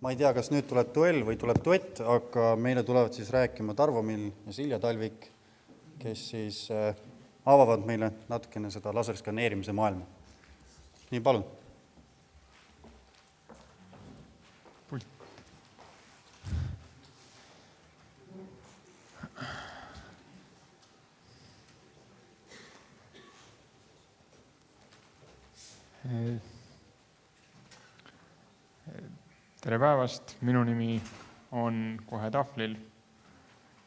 Ma ei tea, kas nüüd tuleb duell või tuleb duett, aga meile tulevad siis rääkima Tarvo Mill ja Silja Talvik, kes siis avavad meile natukene seda laserskaneerimise maailma. Nii, palun. Tere päevast, minu nimi on kohe tahvlil,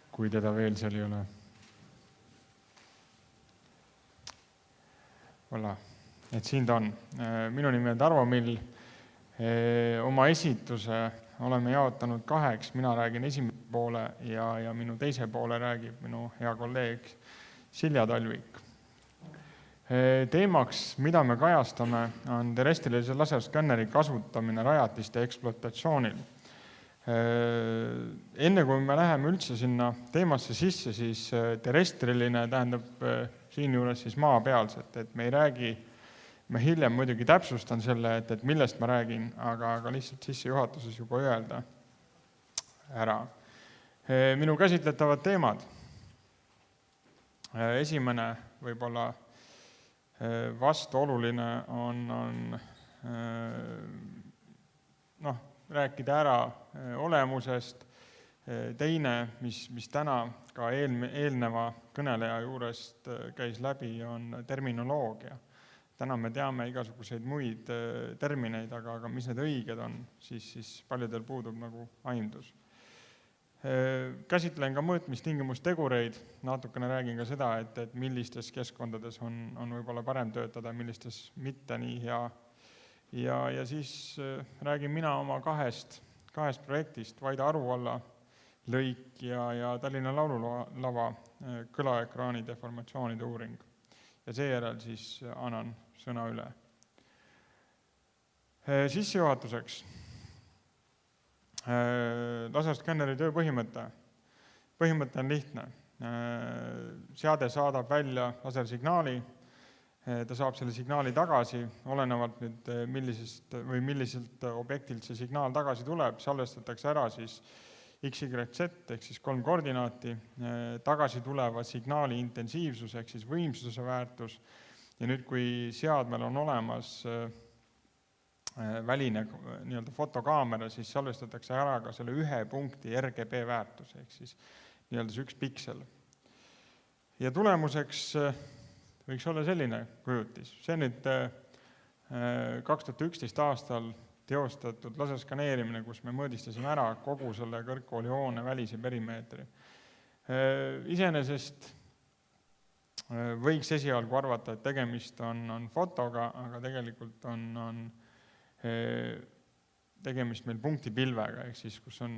kui teda veel seal ei ole. Voilà. Et siin ta on. Minu nimi on Tarvo Mill. Oma esituse oleme jaotanud kaheks. Mina räägin esimese poole ja minu teise poole räägib minu hea kolleeg Silja Talvik. Teemaks, mida me kajastame, on terrestrilise laserskanneri kasutamine rajatiste ekspluatatsioonil. Enne kui me läheme üldse sinna teemasse sisse, siis terrestriline tähendab siin juures siis maapealset, et me ei räägi, me hiljem muidugi täpsustan selle, et millest ma räägin, aga lihtsalt sissejuhatuses juba öelda ära. Minu käsitletavad teemad. Esimene võib-olla vastuoluline on rääkida ära olemusest. Teine, mis täna ka eelneva kõneleja juurest käis läbi, on terminoloogia. Täna me teame igasuguseid muid termineid, aga mis need õiged on, siis paljudel puudub nagu aimdus. Käsitlen ka mõõtmistingimustegureid, natukene räägin ka seda, et millistes keskkondades on võib-olla parem töötada, millistes mitte nii hea. Ja siis räägin mina oma kahest projektist, Vaida Aruvalla lõik ja Tallinna Laululava kõlaekraani deformatsioonide uuring. Ja seejärel siis annan sõna üle. Sissejuhatuseks. Laserskanneri töö põhimõte. Põhimõte on lihtne. Seade saadab välja lasersignaali, ta saab selle signaali tagasi, olenevalt nüüd milliselt objektilt see signaal tagasi tuleb, salvestatakse ära siis XYZ ehk siis 3 koordinaati, tagasi tuleva signaali intensiivsus ehk siis võimsuse väärtus ja nüüd kui seadmel on olemas väline nii-öelda fotokaamera, siis salvestatakse ära ka selle ühe punkti RGB väärtus, ehk siis nii-öelda see 1 piksel. Ja tulemuseks võiks olla selline kujutis. See on nüüd 2011 aastal teostatud laserskaneerimine, kus me mõõdistasime ära kogu selle kõrgkooli hoone välise perimeetri. Iseenesest võiks esialgu arvata, et tegemist on fotoga, aga tegelikult on tegemist meil punktipilvega, ehk siis kus on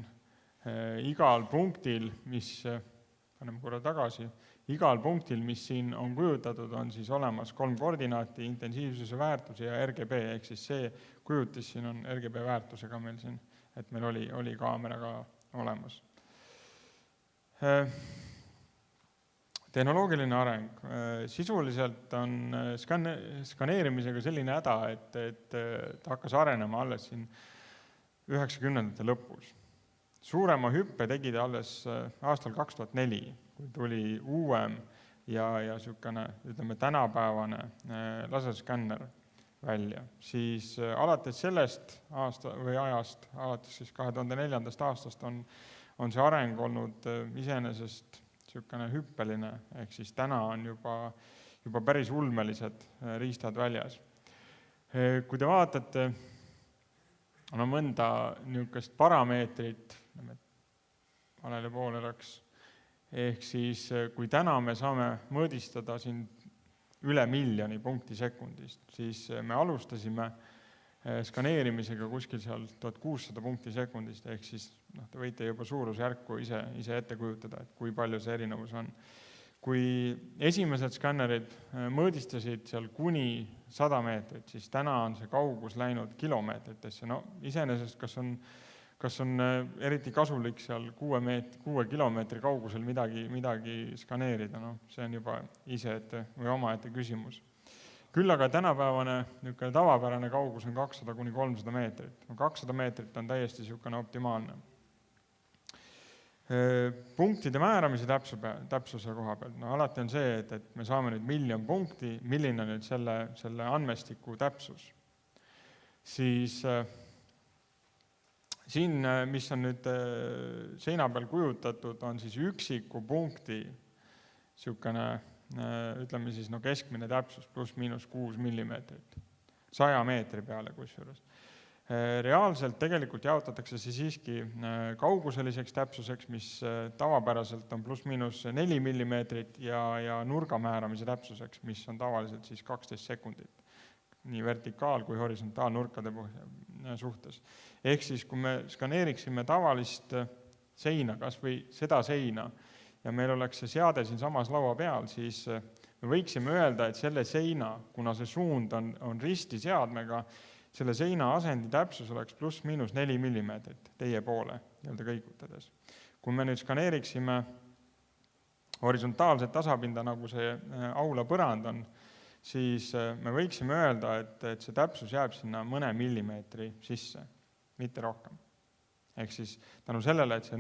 igal punktil, paneme korra tagasi, igal punktil, mis siin on kujutatud, on siis olemas 3 koordinaati, intensiivsuse väärtus ja RGB, ehk siis see kujutis siin on RGB väärtusega meil siin, et meil oli kaameraga olemas. Tehnoloogiline areng. Sisuliselt on skaneerimisega selline häda, et ta hakkas arenema alles siin 90ndate lõpus. Suurema hüppe tegi ta alles aastal 2004, kui tuli uuem ja niisugune, ütleme, tänapäevane laserskänner välja. Siis alates sellest ajast, alates siis 2004. aastast on see areng olnud iseenesest niisugune hüppeline, ehk siis täna on juba päris ulmelised riistad väljas. Kui te vaatate mõnda niisugust parameetrit, valele poole läks, ehk siis kui täna me saame mõõdistada siin üle 1 miljoni punkti sekundist, siis me alustasime skaneerimisega kuskil seal 1600 punkti sekundist, ehk siis te võite juba suurusjärku ise ette kujutada, et kui palju see erinevus on. Kui esimesed skannerid mõõdistasid seal kuni 100 meetrit, siis täna on see kaugus läinud kilomeetritesse. No iseenesest, kas on eriti kasulik seal 6 kilomeetri kaugusel midagi skaneerida, see on juba omaette küsimus. küll aga tänapäevane niisugune tavapärane kaugus on 200–300 meetrit. 200 meetrit on täiesti niisugune optimaalne. Punktide määramise täpsuse koha pealt. No alati on see, et me saame nüüd 1 000 000 punkti, milline nüüd selle andmestiku täpsus. Siis siin, mis on nüüd seina peal kujutatud, on siis üksiku punkti niisugune, ütleme siis keskmine täpsus +–6 millimeetrit 100 meetri peale kusjuures. Reaalselt tegelikult jaotatakse see siiski kauguseliseks täpsuseks, mis tavapäraselt on +–4 millimeetrit ja nurga määramise täpsuseks, mis on tavaliselt siis 12 sekundit. Nii vertikaal- kui horisontaalnurkade suhtes. Ehk siis, kui me skaneeriksime tavalist seina, kas või seda seina, ja meil oleks see seade siin samas laua peal, siis me võiksime öelda, et selle seina, kuna see suund on risti seadmega, selle seina asendi täpsus oleks +–4 millimeetrit teie poole kõigutades. Kui me nüüd skaneeriksime horisontaalset tasapinda, nagu see aula põrand on, siis me võiksime öelda, et see täpsus jääb sinna mõne millimeetri sisse, mitte rohkem. Ehk siis tänu sellele, et see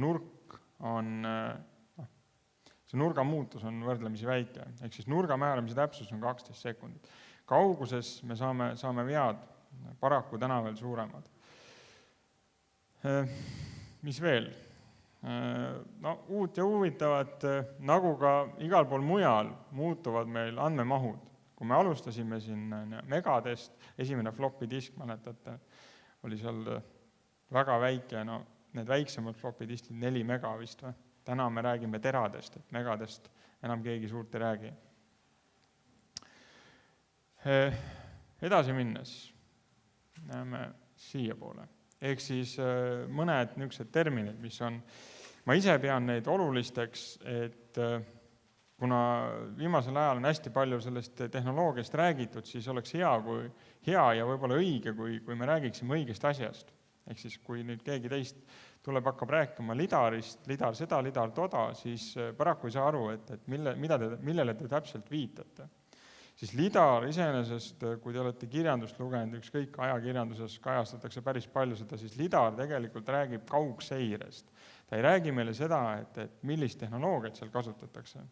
nurga muutus on võrdlemisi väike, ehk siis nurga määramise täpsus on 12 sekundit. Kauguses me saame vead paraku täna veel suuremad. Mis veel? Uut ja huvitavat, nagu ka igal pool mujal, muutuvad meil andmemahud. Kui me alustasime siin megadest, esimene floppy disk, mäletate, oli seal väga väike, need väiksemad floppy diskid 4 mega vist või? Täna me räägime teradest, et megadest enam keegi suurt ei räägi. Edasi minnes näeme siia poole. Ehk siis mõned niisugused terminid, mis on, ma ise pean neid olulisteks, et kuna viimasel ajal on hästi palju sellest tehnoloogiast räägitud, siis oleks hea ja võib-olla õige, kui me räägiksime õigest asjast. Ehk siis, kui nüüd keegi teist hakkab rääkima lidarist, lidar seda, lidar toda, siis paraku ei saa aru, et millele te täpselt viitate. Siis lidar iseenesest, kui te olete kirjandust lugenud, ükskõik ajakirjanduses kajastatakse päris palju seda, siis lidar tegelikult räägib kaugseirest. Ta ei räägi meile seda, et millist tehnoloogiat seal kasutatakse,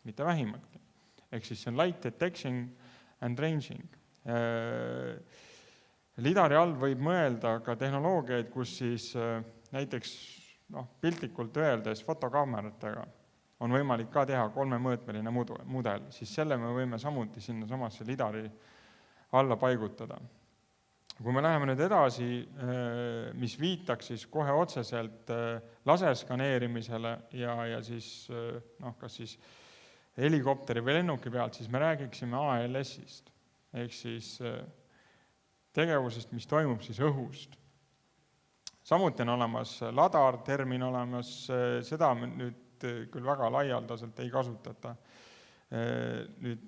mitte vähimatki. Ehk siis see on light detection and ranging. Lidari all võib mõelda ka tehnoloogiaid, kus siis näiteks piltlikult öeldes fotokaameratega on võimalik ka teha 3-mõõtmeline mudel, siis selle me võime samuti sinna samasse lidari alla paigutada. Kui me läheme nüüd edasi, mis viitaks siis kohe otseselt laserskaneerimisele ja siis, kas siis helikopteri või lennuki pealt, siis me räägiksime ALS-ist, ehk siis tegevusest, mis toimub siis õhust. Samuti on olemas ladar, termin olemas, seda nüüd küll väga laialdaselt ei kasutata. Nüüd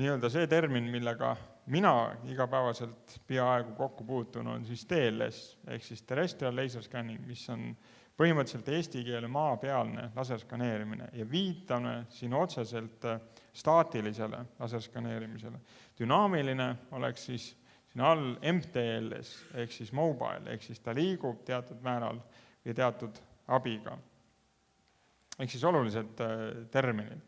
nii-öelda see termin, millega mina igapäevaselt peaaegu kokku puutun, on siis TLS, ehk siis terrestrial laser scanning, mis on põhimõtteliselt eesti keele maapealne laserskaneerimine ja viitame siin otseselt staatilisele laserskaneerimisele. Dünaamiline oleks siis siin all MTLS ehk siis mobile, ehk siis ta liigub teatud määral ja teatud abiga. Ehk siis olulised terminid.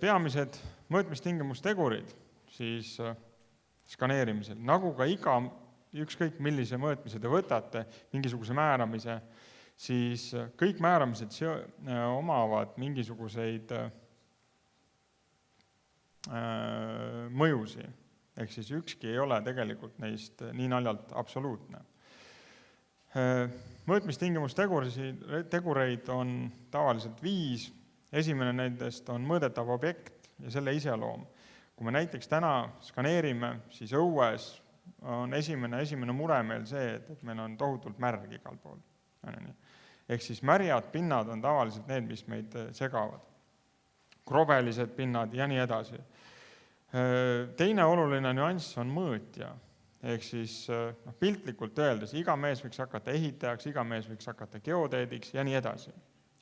Peamised mõõtmistingimustegurid siis skaneerimisel, nagu ka ükskõik millise mõõtmise te võtate, mingisuguse määramise, siis kõik määramised omavad mingisuguseid mõjusi. Ehk siis ükski ei ole tegelikult neist nii naljalt absoluutne. Mõõtmistingimustegureid on tavaliselt 5. Esimene nendest on mõõdetav objekt ja selle iseloom. Kui me näiteks täna skaneerime, siis õues on esimene mure meil see, et meil on tohutult märg igal pool. Ehk siis märjad pinnad on tavaliselt need, mis meid segavad. Krobelised pinnad ja nii edasi. Teine oluline nüanss on mõõtja. Ehk siis piltlikult öeldes, iga mees võiks hakata ehitajaks, iga mees võiks hakata geodeediks ja nii edasi.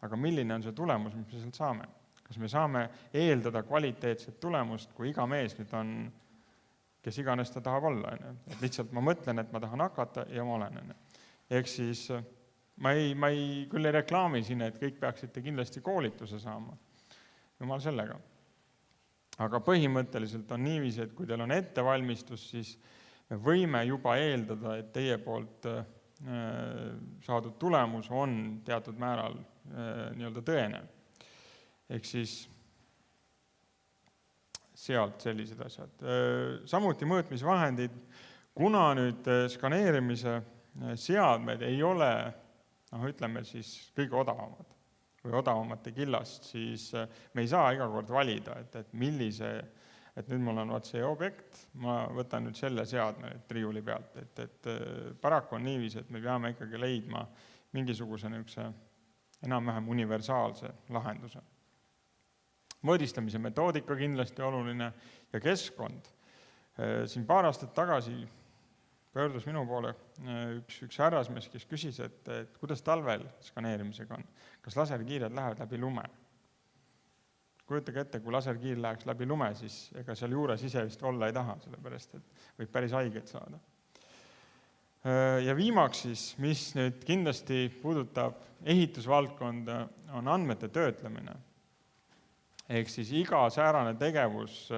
Aga milline on see tulemus, mis me sealt saame? Kas me saame eeldada kvaliteetset tulemust, kui iga mees nüüd on, kes iganes ta tahab olla, et lihtsalt ma mõtlen, et ma tahan hakata ja ma olen. Ehk siis ma küll ei reklaami siin, et kõik peaksite kindlasti koolituse saama. Jumal sellega. Aga põhimõtteliselt on niiviisi, et kui teil on ettevalmistus, siis me võime juba eeldada, et teie poolt saadud tulemus on teatud määral nii-öelda tõene. Ehk siis sealt sellised asjad. Samuti mõõtmisvahendid, kuna nüüd skaneerimise seadmed ei ole, ütleme siis kõige odavamad või odavamate killast, siis me ei saa iga kord valida, et millise, et nüüd mul on see objekt, ma võtan nüüd selle seadme riiuli pealt, et paraku on niiviisi, et me peame ikkagi leidma mingisuguse niisuguse enam-vähem universaalse lahenduse. Mõõdistamise metoodika kindlasti oluline ja keskkond. Siin paar aastat tagasi pöördus minu poole üks härrasmees, kes küsis, et kuidas talvel skaneerimisega on. Kas laserkiired lähevad läbi lume? Kujutage ette, kui laserkiir läheks läbi lume, siis ega seal juures ise vist olla ei taha, sellepärast, et võib päris haiget saada. Ja viimaks siis, mis nüüd kindlasti puudutab ehitusvaldkonda, on andmete töötlemine. Ehk siis iga säärane tegevus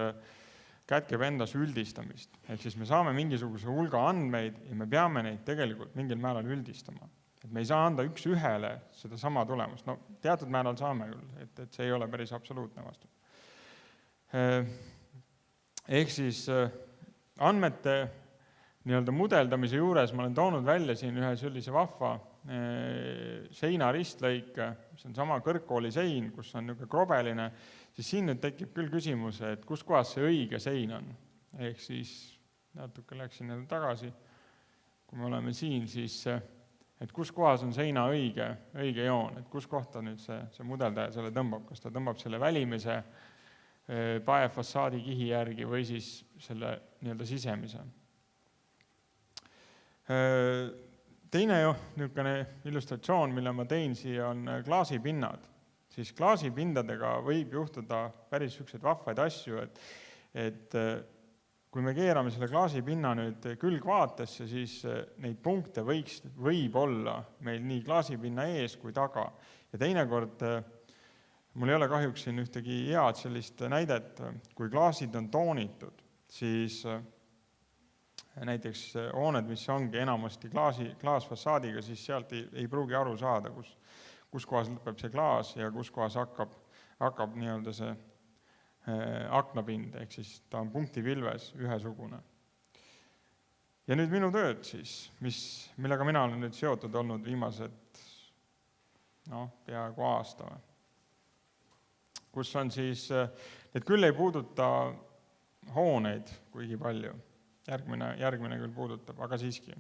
kätkeb endas üldistamist. Ehk siis me saame mingisuguse hulga andmeid ja me peame neid tegelikult mingil määral üldistama. Et me ei saa anda üks ühele seda sama tulemust. Teatud määral saame küll, et see ei ole päris absoluutne vastus. Ehk siis andmete nii-öelda mudeldamise juures ma olen toonud välja siin ühe sellise vahva seina ristlõike, see on sama kõrgkooli sein, kus on niisugune krobeline, siis siin nüüd tekib küll küsimus, et kus kohas see õige sein on. Ehk siis natuke läksin tagasi, kui me oleme siin, siis et kus kohas on seina õige joon, et kus kohta nüüd see mudeldaja selle tõmbab, kas ta tõmbab selle välimise paefassaadi kihi järgi või siis selle nii-öelda sisemise. Teine niisugune illustratsioon, mille ma tein siia, on klaasipinnad. Siis klaasipindadega võib juhtuda päris niisuguseid vahvaid asju, et kui me keerame selle klaasipinna nüüd külgvaatesse, siis neid punkte võib olla meil nii klaasipinna ees kui taga. Ja teinekord, mul ei ole kahjuks siin ühtegi head sellist näidet, kui klaasid on toonitud, siis näiteks hooned, mis ongi enamasti klaasfassaadiga, siis sealt ei pruugi aru saada, kus kohas lõpeb see klaas ja kus kohas hakkab nii-öelda see aknapind, ehk siis ta on punktivilves ühesugune. Ja nüüd minu tööd siis, millega mina olen nüüd seotud olnud viimased peaaegu aasta. Kus on siis, need küll ei puuduta hooneid kuigi palju, järgmine küll puudutab, aga siiski.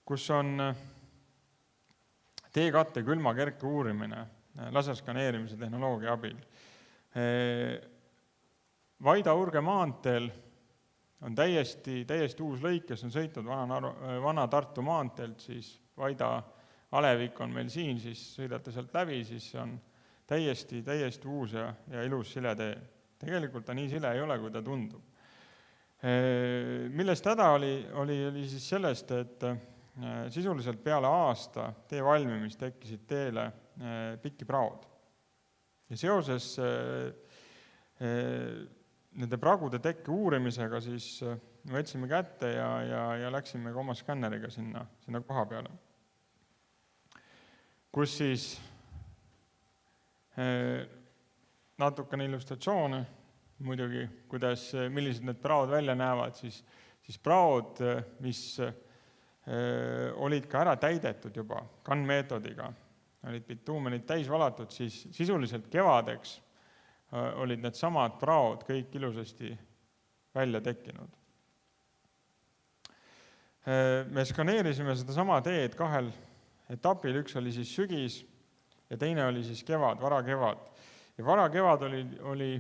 Kus on teekatte külmakerke uurimine laserskaneerimise tehnoloogia abil. Vaida-Urge maanteel on täiesti uus lõik, kes on sõitnud vana Tartu maanteelt, siis Vaida Alevik on meil siin, siis sõidate sealt läbi, siis on täiesti uus ja ilus siletee. Tegelikult ta nii sile ei ole, kui ta tundub. Millest häda oli siis sellest, et sisuliselt peale aasta tee valmimist tekkisid teele pikki praod. Ja seoses nende pragude tekke uurimisega siis võtsime kätte ja läksime ka oma skänneriga sinna koha peale. Kus siis natukene illustratsioone, muidugi, millised need praod välja näevad, siis praod, mis olid ka ära täidetud juba kann-meetodiga, olid bituumenid täis valatud, siis sisuliselt kevadeks olid need samad praod kõik ilusasti välja tekkinud. Me skaneerisime seda sama teed kahel etapil, üks oli siis sügis ja teine oli siis varakevad. Ja varakevad oli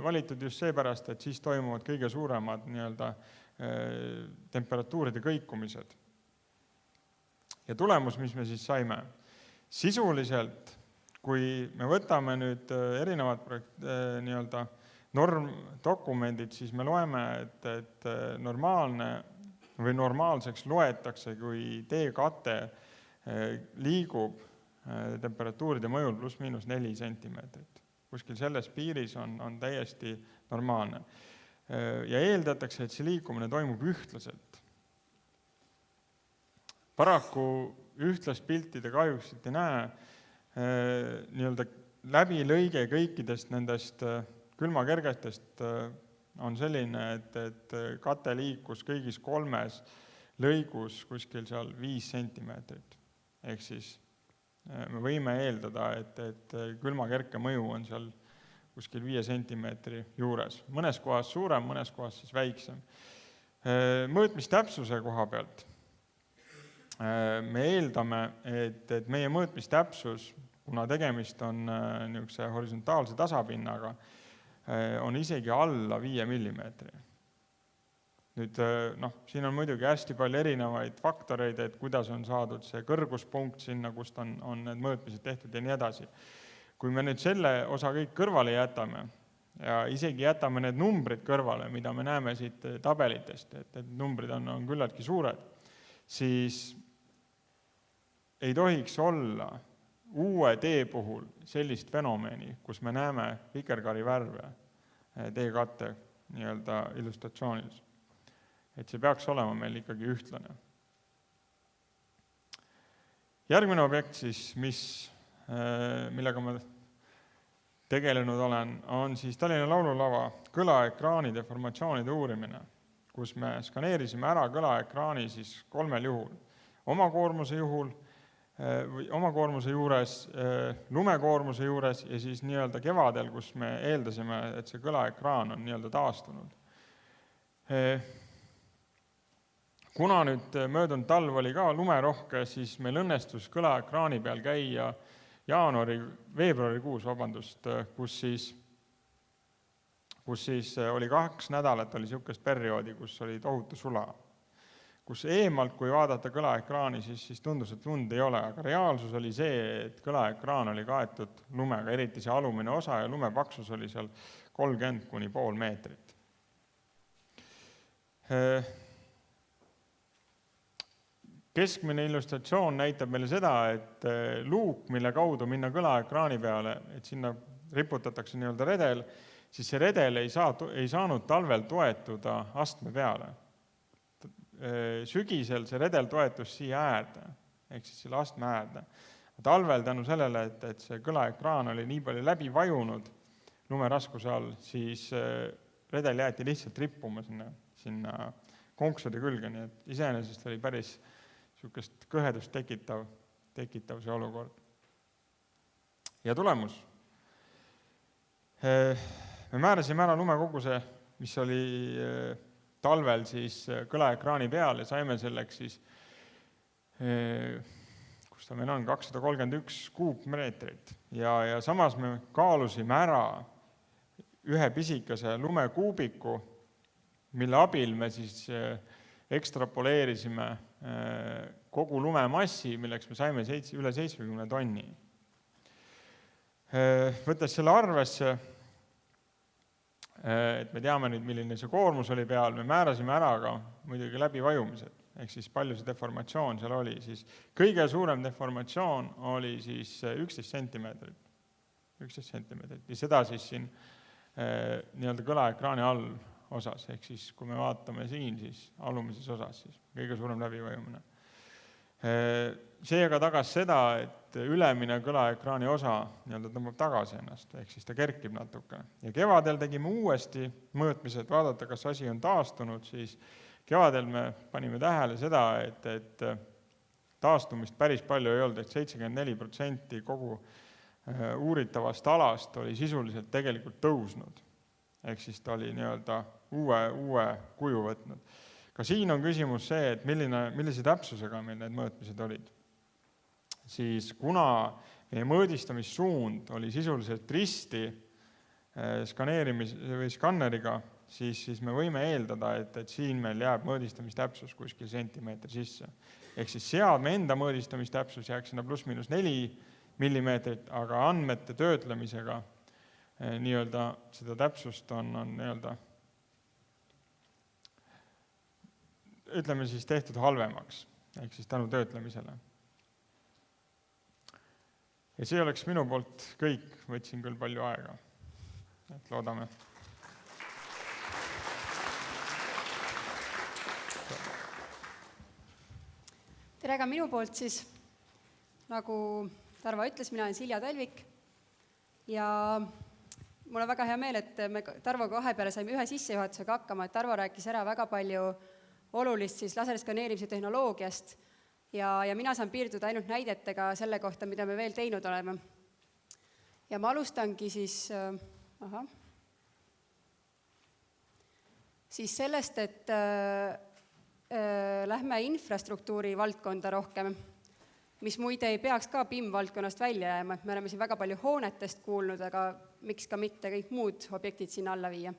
valitud just seepärast, et siis toimuvad kõige suuremad nii-öelda temperatuuride kõikumised. Ja tulemus, mis me siis saime, sisuliselt, kui me võtame nüüd erinevad nii-öelda normdokumendid, siis me loeme, et normaalne või normaalseks loetakse, kui teekate liigub temperatuuride mõjul +–4 sentimeetrit. Kuskil selles piiris on täiesti normaalne. Ja eeldatakse, et see liikumine toimub ühtlaselt. Paraku ühtlast pilti te kahjuks ei näe. Nii-öelda läbilõige kõikidest nendest külmakergetest on selline, et kate liikus kõigis 3 lõigus kuskil seal 5 sentimeetrit. Ehk siis me võime eeldada, et külmakerke mõju on seal kuskil 5 sentimeetri juures. Mõnes kohas suurem, mõnes kohas siis väiksem. Mõõtmistäpsuse koha pealt me eeldame, et meie mõõtmistäpsus, kuna tegemist on niisuguse horisontaalse tasapinnaga, on isegi alla 5 millimeetri. Nüüd, siin on muidugi hästi palju erinevaid faktoreid, et kuidas on saadud see kõrguspunkt sinna, kust on need mõõtmised tehtud ja nii edasi. Kui me nüüd selle osa kõik kõrvale jätame ja isegi jätame need numbrid kõrvale, mida me näeme siit tabelitest, et numbrid on küllaltki suured, siis ei tohiks olla uue tee puhul sellist fenomeni, kus me näeme vikerkaari värve teekatte nii-öelda illustratsioonis. Et see peaks olema meil ikkagi ühtlane. Järgmine objekt siis, millega ma tegelenud olen, on siis Tallinna Laululava kõlaekraani deformatsioonide uurimine, kus me skaneerisime ära kõlaekraani siis 3 juhul. Omakoormuse juures, lumekoormuse juures ja siis nii-öelda kevadel, kus me eeldasime, et see kõlaekraan on nii-öelda taastunud. Kuna nüüd möödunud talv oli ka lumerohke, siis meil õnnestus kõlaekraani peal käia veebruarikuus, kus siis oli 2 nädalat oli niisugust perioodi, kus oli tohutu sula. Kus eemalt, kui vaadata kõlaekraani, siis tundus, et lund ei ole, aga reaalsus oli see, et kõlaekraan oli kaetud lumega, eriti see alumine osa ja lumepaksus oli seal 30–0,5 meetrit. Keskmine illustratsioon näitab meile seda, et luuk, mille kaudu minna kõlaekraani peale, et sinna riputatakse nii-öelda redel, siis see redel ei saanud talvel toetuda astme peale. Sügisel see redel toetus siia äärde, ehk siis selle astme äärde. Talvel tänu sellele, et see kõlaekraan oli nii palju läbi vajunud lumeraskuse all, siis redel jäeti lihtsalt rippuma sinna konksude külge, nii et iseenesest oli päris niisugust kõhedust tekitav see olukord. Ja tulemus. Me määrasime ära lumekoguse, mis oli talvel siis kõlaekraani peal ja saime selleks siis, kus ta meil on, 231 kuupmeetrit. Ja samas me kaalusime ära ühe pisikese lumekuubiku, mille abil me siis ekstrapoleerisime kogu lumemassi, milleks me saime üle 70 tonni. Võttes selle arvesse, et me teame nüüd, milline see koormus oli peal, me määrasime ära ka muidugi läbivajumised, ehk siis palju see deformatsioon seal oli. Siis kõige suurem deformatsioon oli siis 11 sentimeetrit. Ja seda siis siin nii-öelda kõlaekraani all osas, ehk siis kui me vaatame siin, siis alumises osas siis kõige suurem läbivajumine. See aga tagas seda, et ülemine kõlaekraani osa nii-öelda tõmbab tagasi ennast, ehk siis ta kerkib natuke. Ja kevadel tegime uuesti mõõtmised, vaadata, kas asi on taastunud, siis kevadel me panime tähele seda, et taastumist päris palju ei olnud, et 74% kogu uuritavast alast oli sisuliselt tegelikult tõusnud. Ehk siis ta oli nii-öelda uue kuju võtnud. Ka siin on küsimus see, et millise täpsusega meil need mõõtmised olid. Siis kuna meie mõõdistamissuund oli sisuliselt risti skanneriga, siis me võime eeldada, et siin meil jääb mõõdistamistäpsus kuskil sentimeetri sisse. Ehk siis seadme enda mõõdistamistäpsus jääks sinna +–4 millimeetrit, aga andmete töötlemisega nii-öelda seda täpsust on nii-öelda, ütleme siis tehtud halvemaks, ehk siis tänu töötlemisele. Ja see oleks minu poolt kõik, võtsin küll palju aega, et loodame. Tere ka minu poolt siis, nagu Tarvo ütles, mina olen Silja Talvik ja mul on väga hea meel, et me Tarvoga vahepeale saime ühe sissejuhatusega hakkama, et Tarvo rääkis ära väga palju olulist siis laserskaneerimise tehnoloogiast ja mina saan piirduda ainult näidetega selle kohta, mida me veel teinud oleme. Ja ma alustangi siis sellest, et lähme infrastruktuuri valdkonda rohkem, mis muide ei peaks ka BIM-valdkonnast välja jääma, et me oleme siin väga palju hoonetest kuulnud, aga miks ka mitte kõik muud objektid sinna alla viia.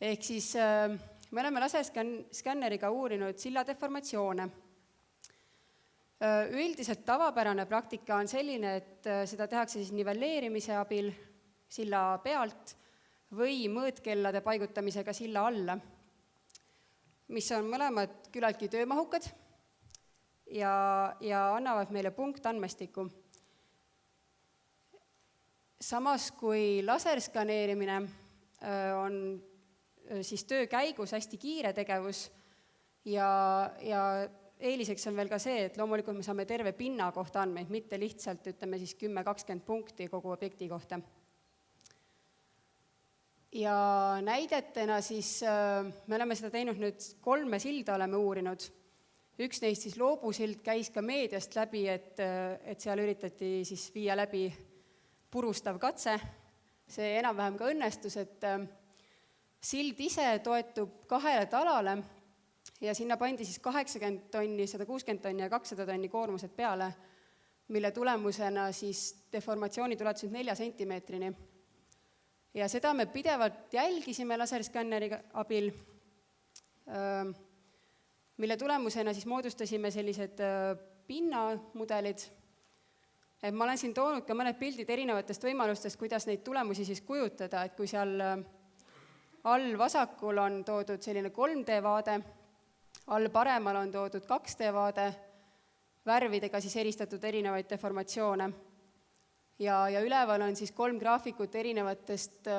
Ehk siis me oleme laserskanneriga uurinud silla deformatsioone. Üldiselt tavapärane praktika on selline, et seda tehakse siis nivelleerimise abil silla pealt või mõõtkellade paigutamisega silla alla, mis on mõlemad küllaltki töömahukad ja annavad meile punktandmestiku. Samas kui laserskaneerimine on siis töö käigus hästi kiire tegevus ja eeliseks on veel ka see, et loomulikult me saame terve pinna kohta andmeid, mitte lihtsalt ütleme siis 10-20 punkti kogu objekti kohta. Ja näidetena siis me oleme seda teinud nüüd 3 silda oleme uurinud. Üks neist siis Loobusild käis ka meediast läbi, et seal üritati siis viia läbi purustav katse. See enam-vähem ka õnnestus, et sild ise toetub 2 talale ja sinna pandi siis 80 tonni, 160 tonni ja 200 tonni koormused peale, mille tulemusena siis deformatsioonid ulatusid 4 sentimeetrini. Ja seda me pidevalt jälgisime laserskanneri abil, mille tulemusena siis moodustasime sellised pinnamudelid. Ma olen siin toonud ka mõned pildid erinevatest võimalustest, kuidas neid tulemusi siis kujutada, et kui seal all vasakul on toodud selline 3D vaade, all paremal on toodud 2D vaade, värvidega siis eristatud erinevaid deformatsioone. Ja üleval on siis 3 graafikut erinevatest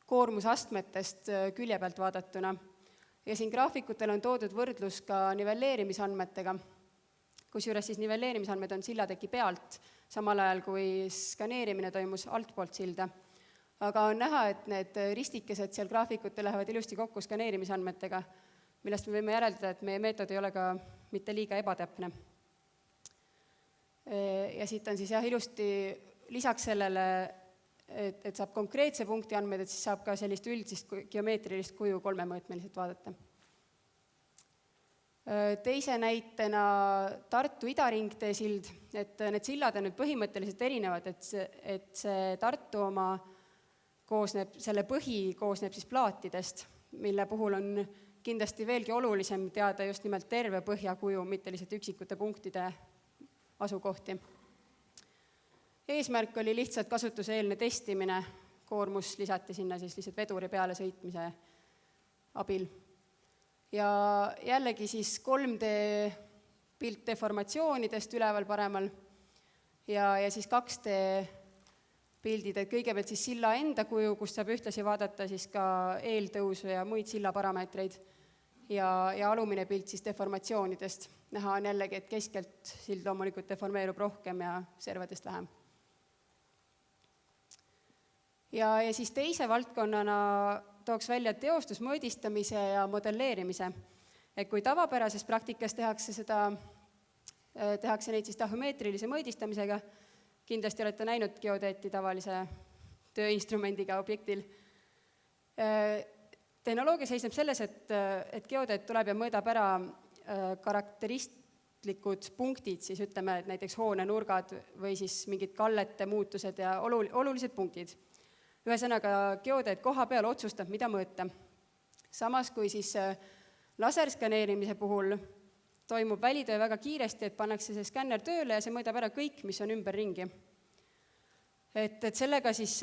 koormusastmetest külje pealt vaadatuna. Ja siin graafikutel on toodud võrdlus ka nivelleerimisandmetega, kusjuures siis nivelleerimisandmed on sillateki pealt, samal ajal kui skaneerimine toimus altpoolt silda. Aga on näha, et need ristikesed seal graafikute lähevad ilusti kokku skaneerimisandmetega, millest me võime järeldada, et meie meetod ei ole ka mitte liiga ebatäpne. Ja siit on siis ilusti lisaks sellele, et saab konkreetse punkti andmed, et siis saab ka sellist üldist geomeetrilist kuju 3-mõõtmeliselt vaadata. Teise näitena Tartu Idaringtee sild, et need sillad on nüüd põhimõtteliselt erinevad, et see Tartu oma selle põhi koosneb siis plaatidest, mille puhul on kindlasti veelgi olulisem teada just nimelt terve põhjakuju, mitte lihtsalt üksikute punktide asukohti. Eesmärk oli lihtsalt kasutuseelne testimine, koormus lisati sinna siis lihtsalt veduri peale sõitmise abil. Ja jällegi siis 3D pilt deformatsioonidest üleval paremal ja siis 2D pildid, et kõigepealt siis silla enda kuju, kus saab ühtlasi vaadata siis ka eeltõusu ja muid silla parameetreid ja alumine pilt siis deformatsioonidest. Näha on jällegi, et keskelt sild loomulikult deformeerub rohkem ja servadest vähem. Ja siis teise valdkonnana tooks välja teostusmõõdistamise ja modelleerimise. Et kui tavapärases praktikas tehakse neid siis tahomeetrilise mõõdistamisega, kindlasti olete näinud geodeeti tavalise tööinstrumendiga objektil. Tehnoloogia seisneb selles, et geodeet tuleb ja mõõdab ära karakteristlikud punktid, siis ütleme, et näiteks hoone nurgad või siis mingid kallete muutused ja olulised punktid. Ühesõnaga, geodeet koha peal otsustab, mida mõõta. Samas kui siis laserskaneerimise puhul toimub välitöö väga kiiresti, et pannakse see skänner tööle ja see mõõdab ära kõik, mis on ümberringi. Et sellega siis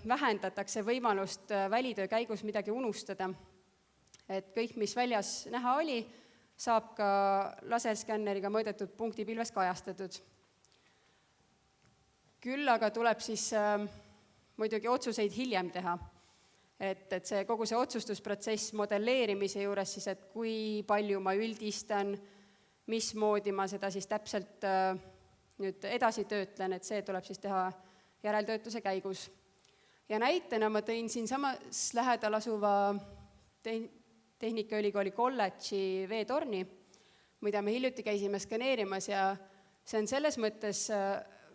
vähendatakse võimalust välitöö käigus midagi unustada. Et kõik, mis väljas näha oli, saab ka laserskänneriga mõõdetud punktipilves kajastatud. Küll aga tuleb siis muidugi otsuseid hiljem teha. Et see kogu see otsustusprotsess modelleerimise juures siis, et kui palju ma üldistan, mismoodi ma seda siis täpselt nüüd edasi töötlen, et see tuleb siis teha järeltöötluse käigus. Ja näitena ma tõin siin samas lähedal asuva Tehnikaülikooli kolledži veetorni, mida me hiljuti käisime skaneerimas ja see on selles mõttes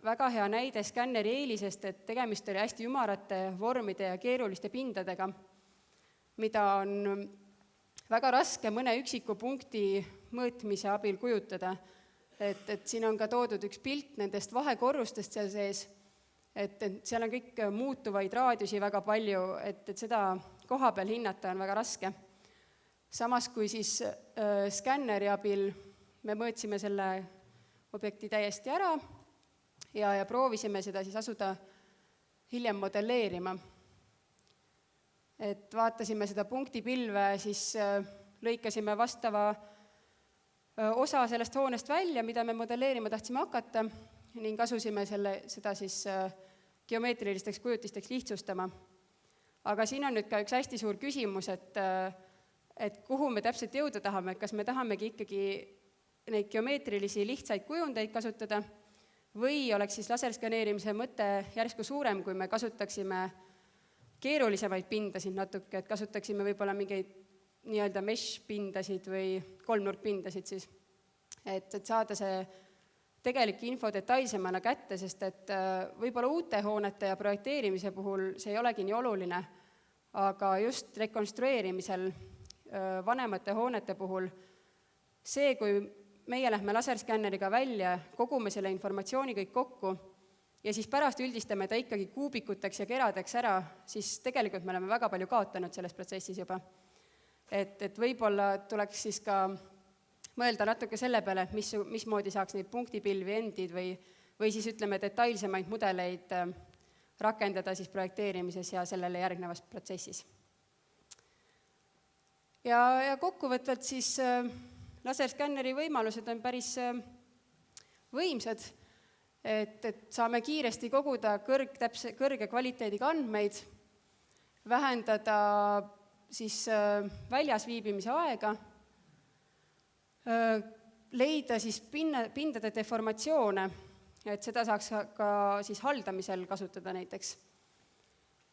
väga hea näide skänneri eelisest, et tegemist oli hästi ümarate vormide ja keeruliste pindadega, mida on väga raske mõne üksiku punkti mõõtmise abil kujutada. Et siin on ka toodud üks pilt nendest vahekorrustest seal sees, et seal on kõik muutuvaid raadiusi väga palju, et seda koha peal hinnata on väga raske. Samas kui siis skänneri abil me mõõtsime selle objekti täiesti ära ja proovisime seda siis asuda hiljem modelleerima. Et vaatasime seda punktipilve, siis lõikasime vastava osa sellest hoonest välja, mida me modelleerima tahtsime hakata ning asusime seda siis geomeetrilisteks kujutisteks lihtsustama. Aga siin on nüüd ka üks hästi suur küsimus, et kuhu me täpselt jõuda tahame, kas me tahamegi ikkagi neid geomeetrilisi lihtsaid kujundeid kasutada või oleks siis laserskaneerimise mõte järsku suurem, kui me kasutaksime keerulisemaid pindasid natuke, et kasutaksime võib-olla mingeid nii-öelda mesh-pindasid või kolmnurkpindasid siis, et saada see tegelik info detailsemana kätte, sest et võib-olla uute hoonete ja projekteerimise puhul see ei olegi nii oluline, aga just rekonstrueerimisel vanemate hoonete puhul see, kui meie lähme laserskänneriga välja, kogume selle informatsiooni kõik kokku ja siis pärast üldistame ta ikkagi kuubikuteks ja keradeks ära, siis tegelikult me oleme väga palju kaotanud selles protsessis juba. Et võib-olla tuleks siis ka mõelda natuke selle peale, mismoodi saaks neid punktipilvi endid või siis ütleme detailsemaid mudeleid rakendada siis projekteerimises ja sellele järgnevas protsessis. Ja kokkuvõtvalt siis laserskänneri võimalused on päris võimsad, et saame kiiresti koguda kõrge kvaliteediga andmeid, vähendada siis väljas viibimise aega, leida siis pindade deformatsioone, et seda saaks ka siis haldamisel kasutada näiteks.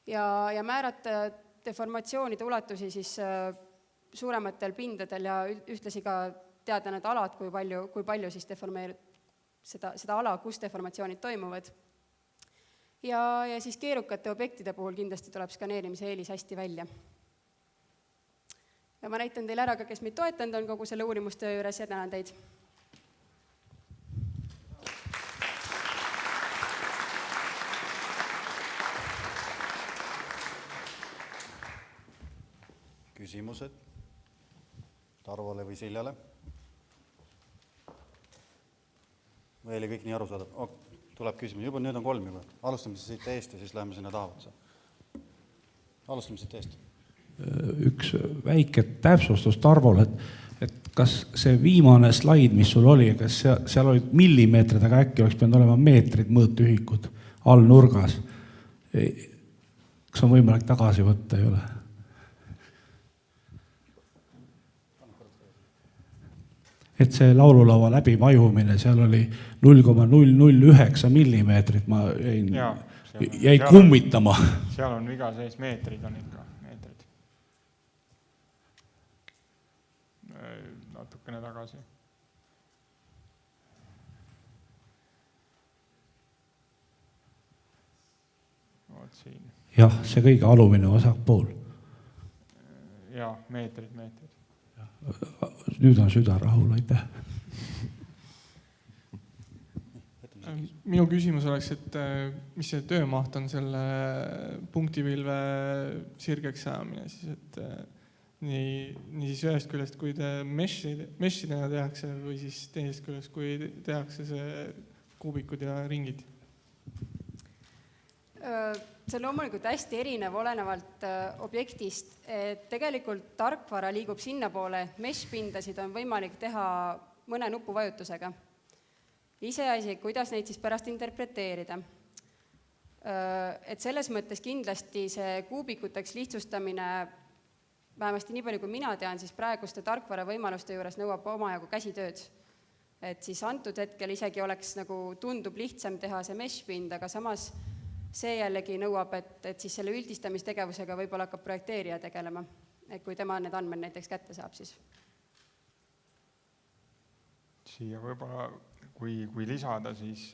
Ja määrata deformatsioonide ulatusi siis suurematel pindadel ja ühtlasi ka teada need alad, kui palju siis seda ala, kus deformatsioonid toimuvad. Ja siis keerukate objektide puhul kindlasti tuleb skaneerimise eelis hästi välja. Ja ma näitan teile ära ka, kes meid toetanud on kogu selle uurimustöö juures ja tänan teid. Küsimused Tarvole või Siljale? Või oli kõik nii aru saada? Tuleb küsimus. Juba nüüd on 3 juba. Alustame siit eest ja siis läheme sinna taha otsa. Alustame siit eest. Üks väike täpsustus Tarvole, et kas see viimane slaid, mis sul oli, kas seal olid millimeetrid, aga äkki oleks pidanud olema meetrid mõõtühikud all nurgas. Kas on võimalik tagasi võtta, ei ole? Et see laululava läbimajumine, seal oli 0,009 millimeetrit, ma jäin kummitama. Seal on viga sees, meetrid on ikka, meetrid. Natukene tagasi. Oot siin. Jah, see kõige alumine osak pool. Jaa, meetrid. Nüüd on süda rahul, aitäh. Minu küsimus oleks, et mis see töömaht on selle punktipilve sirgeks saamine, siis et nii siis ühest küljest, kui meshidena tehakse või siis teisest küljest, kui tehakse see kuubikud ja ringid? See on loomulikult hästi erinev olenevalt objektist, et tegelikult tarkvara liigub sinnapoole, et mesh-pindasid on võimalik teha mõne nupuvajutusega. Iseasi, kuidas neid siis pärast interpreteerida. Et selles mõttes kindlasti see kuubikuteks lihtsustamine, vähemasti nii palju, kui mina tean, siis praeguste tarkvara võimaluste juures nõuab omajagu käsitööd. Et siis antud hetkel isegi oleks nagu tundub lihtsam teha see mesh-pind, aga samas see jällegi nõuab, et siis selle üldistamistegevusega võib-olla hakkab projekteerija tegelema, et kui tema need andmed näiteks kätte saab siis. Siia võib-olla, kui lisada, siis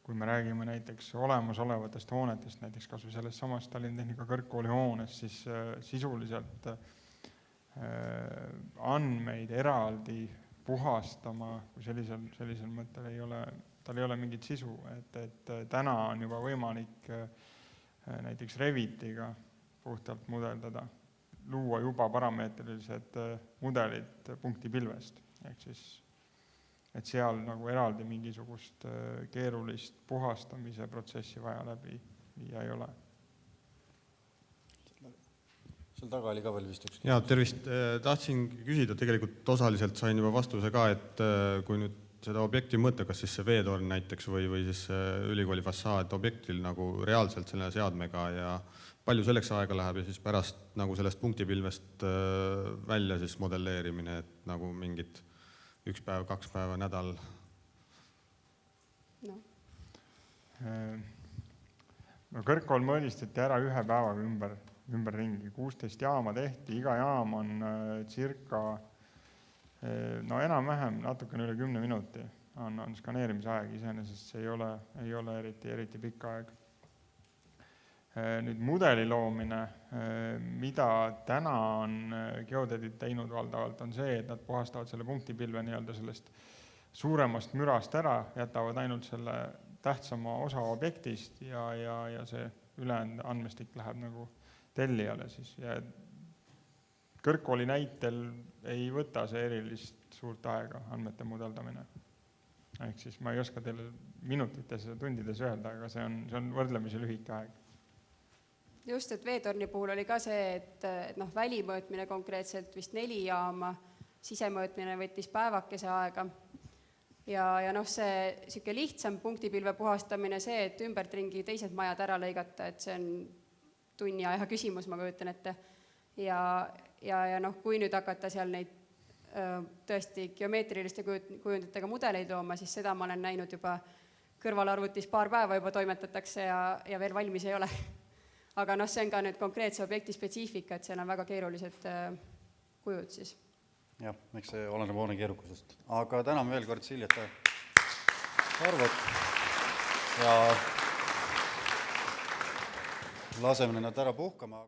kui me räägime näiteks olemasolevatest hoonetest, näiteks kas või selles samas Tallinna Tehnika Kõrgkooli hoones, siis sisuliselt andmeid eraldi puhastama, kui sellisel mõttel tal ei ole mingit sisu, et täna on juba võimalik näiteks Revitiga puhtalt mudeldada, luua juba parameetrilised mudelid punktipilvest, ehk siis et seal nagu eraldi mingisugust keerulist puhastamise protsessi vaja läbi viia ei ole. Seal taga oli ka veel vist üks. Jaa, tervist. Tahtsin küsida, tegelikult osaliselt sain juba vastuse ka, et kui nüüd seda objekti mõõta, kas siis see veetorn näiteks või siis ülikooli fassaad objektil nagu reaalselt selle seadmega ja palju selleks aega läheb ja siis pärast nagu sellest punktipilvest välja siis modelleerimine, et nagu mingid 1 päev, 2 päeva, nädal? No kõrgkool mõõdistati ära 1 päevaga ümber ringi. 16 jaama tehti, iga jaam on circa enam-vähem natukene üle 10 minuti on skaneerimise aeg, iseenesest see ei ole eriti pikk aeg. Nüüd mudeli loomine, mida täna on geodeedid teinud valdavalt, on see, et nad puhastavad selle punktipilve nii-öelda sellest suuremast mürast ära, jätavad ainult selle tähtsama osa objektist ja see ülejäänud andmestik läheb nagu tellijale siis. Ja kõrgkooli näitel ei võta see erilist suurt aega andmete mudeldamine. Ehk siis ma ei oska teile minutites ja tundides öelda, aga see on võrdlemisi lühike aeg. Just, et veetorni puhul oli ka see, et välimõõtmine konkreetselt vist 4 jaama, sisemõõtmine võttis päevakese aega. Ja see siuke lihtsam punktipilve puhastamine, see, et ümbertringi teised majad ära lõigata, et see on tunni aja küsimus, ma kujutan ette. Ja kui nüüd hakata seal neid tõesti geomeetriliste kujunditega mudeleid looma, siis seda ma olen näinud juba kõrvalarvutis 2 päeva juba toimetatakse ja veel valmis ei ole. Aga see on ka nüüd konkreetse objekti spetsiifika, et seal on väga keerulised kujud siis. Jah, eks see oleneb hoone keerukusest. Aga täname veel kord Siljat ja Arvot ja laseme nad ära puhkama.